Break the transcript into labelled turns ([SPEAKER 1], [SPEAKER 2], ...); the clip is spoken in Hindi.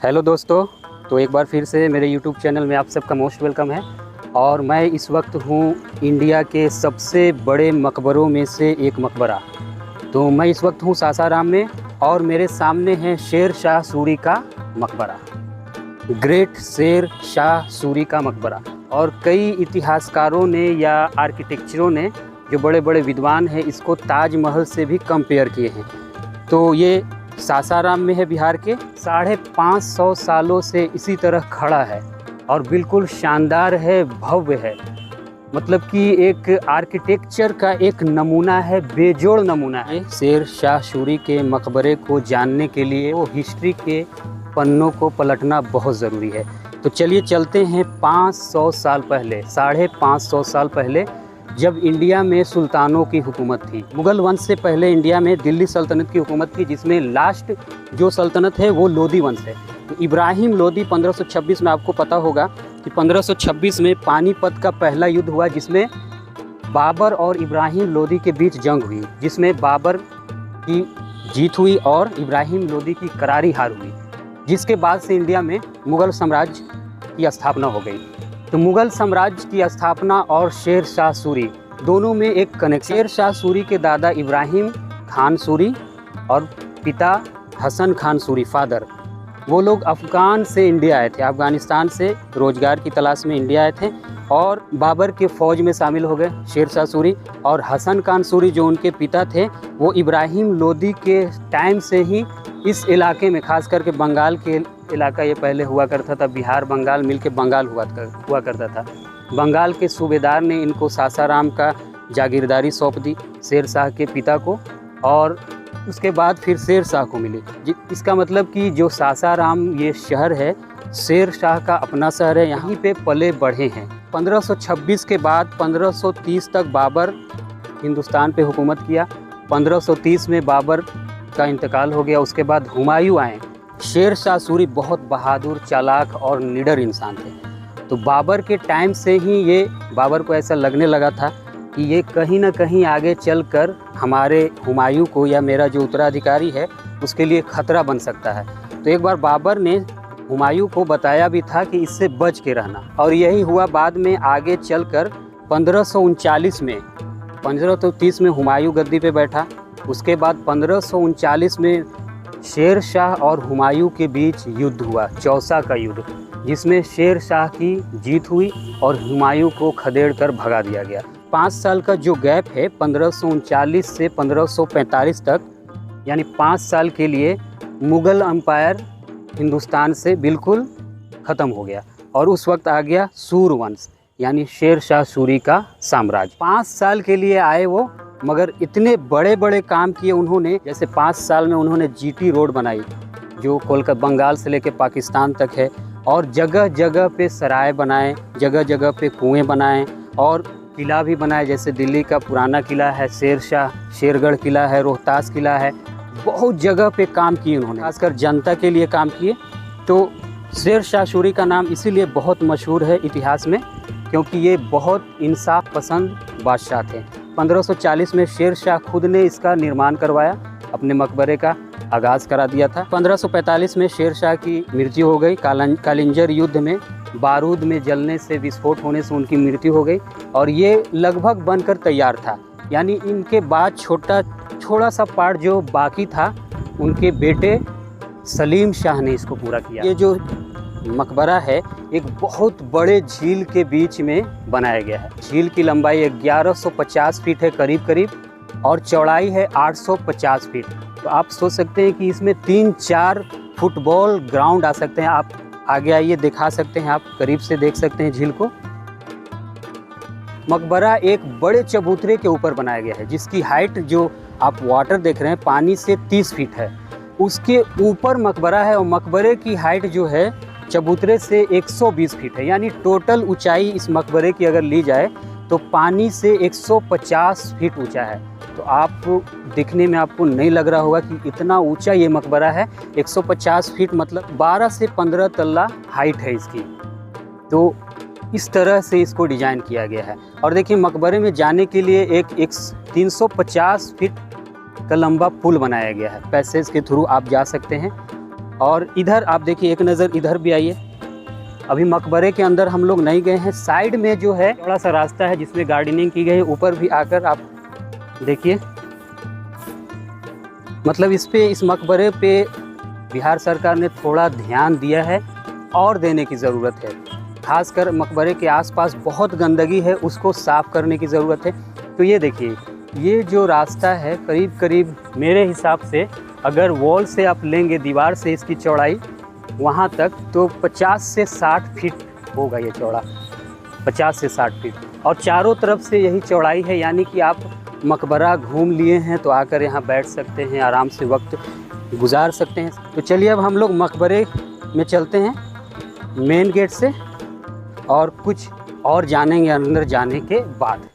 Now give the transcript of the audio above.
[SPEAKER 1] हेलो दोस्तों, तो एक बार फिर से मेरे यूट्यूब चैनल में आप सबका मोस्ट वेलकम है। और मैं इस वक्त हूँ इंडिया के सबसे बड़े मकबरों में से एक मकबरा। तो मैं इस वक्त हूँ सासाराम में और मेरे सामने है शेर शाह सूरी का मकबरा, ग्रेट शेर शाह सूरी का मकबरा। और कई इतिहासकारों ने या आर्किटेक्चरों ने, जो बड़े बड़े विद्वान हैं, इसको ताजमहल से भी कंपेयर किए हैं। तो ये सासाराम में है, बिहार के 550 सालों से इसी तरह खड़ा है और बिल्कुल शानदार है, भव्य है। मतलब कि एक आर्किटेक्चर का एक नमूना है, बेजोड़ नमूना है। शेर शाह सूरी के मकबरे को जानने के लिए वो हिस्ट्री के पन्नों को पलटना बहुत ज़रूरी है। तो चलिए चलते हैं 500 साल पहले, 550 साल पहले, जब इंडिया में सुल्तानों की हुकूमत थी। मुग़ल वंश से पहले इंडिया में दिल्ली सल्तनत की हुकूमत थी, जिसमें लास्ट जो सल्तनत है वो लोदी वंश है। तो इब्राहिम लोदी 1526 में, आपको पता होगा कि 1526 में पानीपत का पहला युद्ध हुआ, जिसमें बाबर और इब्राहिम लोदी के बीच जंग हुई, जिसमें बाबर की जीत हुई और इब्राहिम लोदी की करारी हार हुई, जिसके बाद से इंडिया में मुग़ल साम्राज्य की स्थापना हो गई। तो मुग़ल साम्राज्य की स्थापना और शेर शाह सूरी दोनों में एक कनेक्शन। शेर शाह सूरी के दादा इब्राहिम खान सूरी और पिता हसन खान सूरी, फादर, वो लोग अफ़गान से इंडिया आए थे, अफ़गानिस्तान से रोज़गार की तलाश में इंडिया आए थे और बाबर के फ़ौज में शामिल हो गए शेर शाह सूरी। और हसन खान सूरी जो उनके पिता थे, वो इब्राहिम लोदी के टाइम से ही इस इलाके में, ख़ास करके बंगाल के इलाका ये पहले हुआ करता था, बिहार बंगाल मिल के बंगाल हुआ करता था। बंगाल के सूबेदार ने इनको सासाराम का जागीरदारी सौंप दी शेर शाह के पिता को, और उसके बाद फिर शेर शाह को मिली। इसका मतलब कि जो सासाराम ये शहर है, शेर शाह का अपना शहर है, यहीं पे पले बढ़े हैं। 1526 के बाद 1530 तक बाबर हिंदुस्तान पे हुकूमत किया। 1530 में बाबर का इंतकाल हो गया। उसके बाद हुमायूं आए। शेर शाह सूरी बहुत बहादुर, चालाक और निडर इंसान थे। तो बाबर के टाइम से ही ये, बाबर को ऐसा लगने लगा था कि ये कहीं ना कहीं आगे चलकर हमारे हुमायूं को, या मेरा जो उत्तराधिकारी है, उसके लिए खतरा बन सकता है। तो एक बार बाबर ने हुमायूं को बताया भी था कि इससे बच के रहना, और यही हुआ। बाद में आगे चलकर 1539 में, 1530 में हुमायूं गद्दी पे बैठा। उसके बाद 1539 में शेर शाह और हुमायूं के बीच युद्ध हुआ, चौसा का युद्ध, जिसमें शेर शाह की जीत हुई और हुमायूं को खदेड़ कर भगा दिया गया। 5 साल का जो गैप है, 1539 से 1545 तक, यानी 5 साल के लिए मुग़ल एम्पायर हिंदुस्तान से बिल्कुल ख़त्म हो गया और उस वक्त आ गया सूरवंश, यानी शेर शाह सूरी का साम्राज्य। 5 साल के लिए आए वो, मगर इतने बड़े बड़े काम किए उन्होंने। जैसे 5 साल में उन्होंने जीटी रोड बनाई, जो कोलकाता, बंगाल से लेकर पाकिस्तान तक है, और जगह जगह पे सराय बनाए, जगह जगह पे कुएं बनाए, और किला भी बनाए। जैसे दिल्ली का पुराना किला है शेरगढ़ किला है, रोहतास किला है, बहुत जगह पे काम किए उन्होंने, खासकर जनता के लिए काम किए। तो शेर शाह सूरी का नाम इसीलिए बहुत मशहूर है इतिहास में, क्योंकि ये बहुत इंसाफ पसंद बादशाह थे। 1540 में शेर शाह खुद ने इसका निर्माण करवाया, अपने मकबरे का आगाज़ करा दिया था। 1545 में शेर शाह की मृत्यु हो गई। कालिंजर युद्ध में बारूद में जलने से, विस्फोट होने से उनकी मृत्यु हो गई, और ये लगभग बनकर तैयार था। यानी इनके बाद थोड़ा सा पार्ट जो बाकी था, उनके बेटे सलीम शाह ने इसको पूरा किया। ये जो मकबरा है, एक बहुत बड़े झील के बीच में बनाया गया है। झील की लंबाई 1150 फीट है करीब, और चौड़ाई है 850 फीट। तो आप सोच सकते हैं कि इसमें 3-4 फुटबॉल ग्राउंड आ सकते हैं। आप आगे आइए, दिखा सकते हैं, आप करीब से देख सकते हैं झील को। मकबरा एक बड़े चबूतरे के ऊपर बनाया गया है, जिसकी हाइट, जो आप वाटर देख रहे हैं, पानी से 30 फीट है। उसके ऊपर मकबरा है, और मकबरे की हाइट जो है चबूतरे से 120 फीट है। यानी टोटल ऊंचाई इस मकबरे की अगर ली जाए तो पानी से 150 फीट ऊंचा है। तो आप दिखने में आपको नहीं लग रहा होगा कि इतना ऊंचा ये मकबरा है। 150 फीट मतलब 12 से 15 तल्ला हाइट है इसकी। तो इस तरह से इसको डिज़ाइन किया गया है। और देखिए, मकबरे में जाने के लिए एक 350 फीट का लंबा पुल बनाया गया है। पैसेज के थ्रू आप जा सकते हैं। और इधर आप देखिए, एक नज़र इधर भी आइए। अभी मकबरे के अंदर हम लोग नहीं गए हैं। साइड में जो है थोड़ा सा रास्ता है जिसमें गार्डनिंग की गई है। ऊपर भी आकर आप देखिए, मतलब इस मकबरे पे बिहार सरकार ने थोड़ा ध्यान दिया है और देने की ज़रूरत है। खासकर मकबरे के आसपास बहुत गंदगी है, उसको साफ़ करने की ज़रूरत है। तो ये देखिए, ये जो रास्ता है करीब करीब मेरे हिसाब से अगर वॉल से आप लेंगे, दीवार से इसकी चौड़ाई वहाँ तक, तो 50 से 60 फीट होगा ये चौड़ा, 50 से 60 फीट। और चारों तरफ से यही चौड़ाई है, यानी कि आप मकबरा घूम लिए हैं तो आकर यहाँ बैठ सकते हैं, आराम से वक्त गुजार सकते हैं। तो चलिए अब हम लोग मकबरे में चलते हैं मेन गेट से और कुछ और जानेंगे अंदर जाने के बाद।